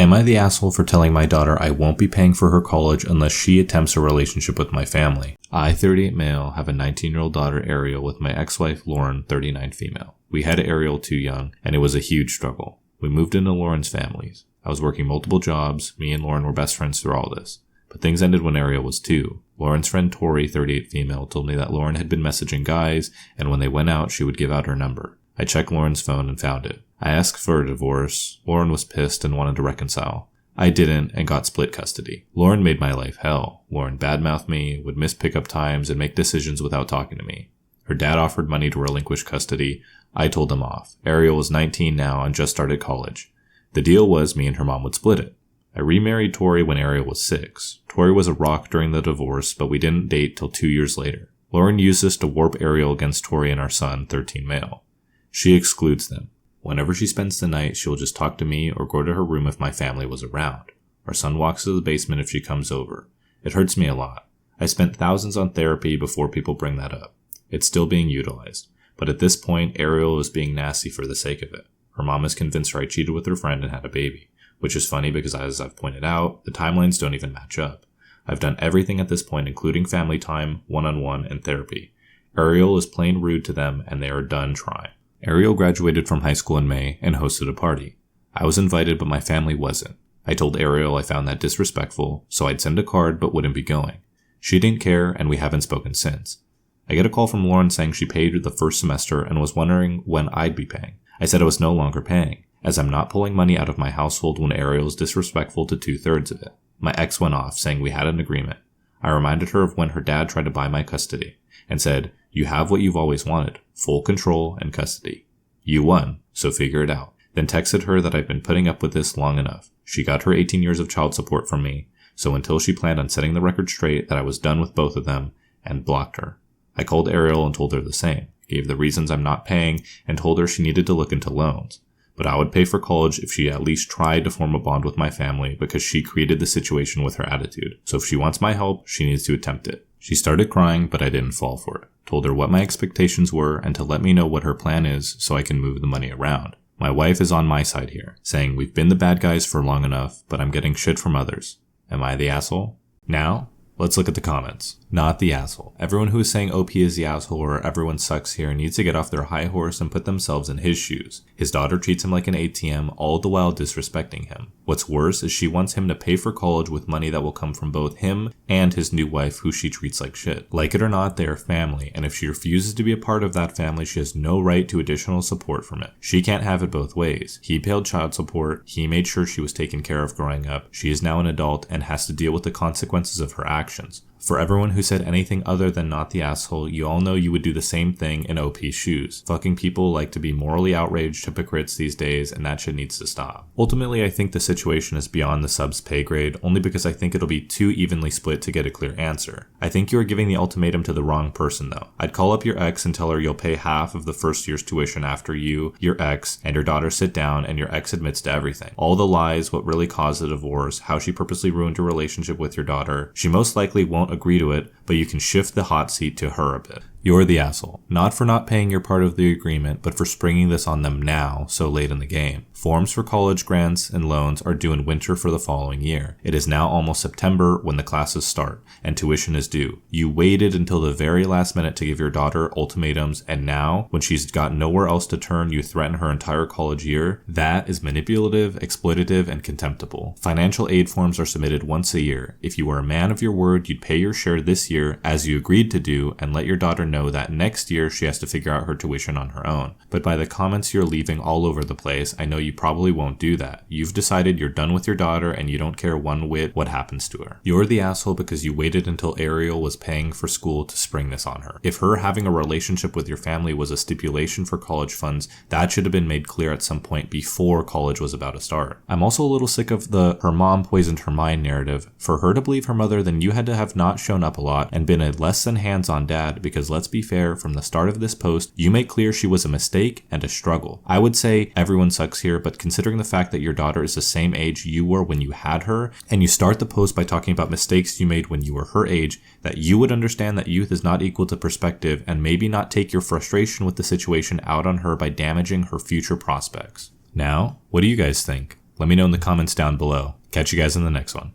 Am I the asshole for telling my daughter I won't be paying for her college unless she attempts a relationship with my family? I, 38 male, have a 19-year-old daughter, Ariel, with my ex-wife, Lauren, 39 female. We had Ariel too young, and it was a huge struggle. We moved into Lauren's families. I was working multiple jobs. Me and Lauren were best friends through all this. But things ended when Ariel was 2. Lauren's friend Tori, 38 female, told me that Lauren had been messaging guys, and when they went out, she would give out her number. I checked Lauren's phone and found it. I asked for a divorce. Lauren was pissed and wanted to reconcile. I didn't and got split custody. Lauren made my life hell. Lauren badmouthed me, would miss pickup times, and make decisions without talking to me. Her dad offered money to relinquish custody. I told him off. Ariel was 19 now and just started college. The deal was me and her mom would split it. I remarried Tori when Ariel was 6. Tori was a rock during the divorce, but we didn't date till 2 years later. Lauren used this to warp Ariel against Tori and our son, 13 male. She excludes them. Whenever she spends the night, she'll just talk to me or go to her room if my family was around. Our son walks to the basement if she comes over. It hurts me a lot. I spent thousands on therapy before people bring that up. It's still being utilized. But at this point, Ariel is being nasty for the sake of it. Her mom is convinced her I cheated with her friend and had a baby. Which is funny because, as I've pointed out, the timelines don't even match up. I've done everything at this point, including family time, one-on-one, and therapy. Ariel is plain rude to them, and they are done trying. Ariel graduated from high school in May and hosted a party. I was invited, but my family wasn't. I told Ariel I found that disrespectful, so I'd send a card but wouldn't be going. She didn't care, and we haven't spoken since. I get a call from Lauren saying she paid the first semester and was wondering when I'd be paying. I said I was no longer paying, as I'm not pulling money out of my household when Ariel is disrespectful to 2/3 of it. My ex went off, saying we had an agreement. I reminded her of when her dad tried to buy my custody, and said, "You have what you've always wanted, full control and custody. You won, so figure it out." Then texted her that I've been putting up with this long enough. She got her 18 years of child support from me, so until she planned on setting the record straight that I was done with both of them, and blocked her. I called Ariel and told her the same, gave the reasons I'm not paying, and told her she needed to look into loans. But I would pay for college if she at least tried to form a bond with my family because she created the situation with her attitude. So if she wants my help, she needs to attempt it. She started crying, but I didn't fall for it. Told her what my expectations were and to let me know what her plan is so I can move the money around. My wife is on my side here, saying we've been the bad guys for long enough, but I'm getting shit from others. Am I the asshole? Now, let's look at the comments. Not the asshole. Everyone who is saying OP is the asshole or everyone sucks here needs to get off their high horse and put themselves in his shoes. His daughter treats him like an ATM, all the while disrespecting him. What's worse is she wants him to pay for college with money that will come from both him and his new wife, who she treats like shit. Like it or not, they are family, and if she refuses to be a part of that family, she has no right to additional support from it. She can't have it both ways. He paid child support, he made sure she was taken care of growing up, she is now an adult and has to deal with the consequences of her actions. For everyone who said anything other than not the asshole, you all know you would do the same thing in OP's shoes. Fucking people like to be morally outraged hypocrites these days, and that shit needs to stop. Ultimately, I think the situation is beyond the sub's pay grade, only because I think it'll be too evenly split to get a clear answer. I think you are giving the ultimatum to the wrong person though. I'd call up your ex and tell her you'll pay half of the first year's tuition after you, your ex, and your daughter sit down and your ex admits to everything. All the lies, what really caused the divorce, how she purposely ruined your relationship with your daughter. She most likely won't agree to it, but you can shift the hot seat to her a bit. You're the asshole. Not for not paying your part of the agreement, but for springing this on them now, so late in the game. Forms for college grants and loans are due in winter for the following year. It is now almost September when the classes start, and tuition is due. You waited until the very last minute to give your daughter ultimatums, and now, when she's got nowhere else to turn, you threaten her entire college year? That is manipulative, exploitative, and contemptible. Financial aid forms are submitted once a year. If you were a man of your word, you'd pay your share this year, as you agreed to do, and let your daughter know that next year she has to figure out her tuition on her own. But by the comments you're leaving all over the place, I know you probably won't do that. You've decided you're done with your daughter and you don't care one whit what happens to her. You're the asshole because you waited until Ariel was paying for school to spring this on her. If her having a relationship with your family was a stipulation for college funds, that should have been made clear at some point before college was about to start. I'm also a little sick of the her mom poisoned her mind narrative. For her to believe her mother, then you had to have not shown up a lot and been a less than hands-on dad, because let's be fair, from the start of this post, you make clear she was a mistake and a struggle. I would say everyone sucks here, but considering the fact that your daughter is the same age you were when you had her, and you start the post by talking about mistakes you made when you were her age, that you would understand that youth is not equal to perspective and maybe not take your frustration with the situation out on her by damaging her future prospects. Now, what do you guys think? Let me know in the comments down below. Catch you guys in the next one.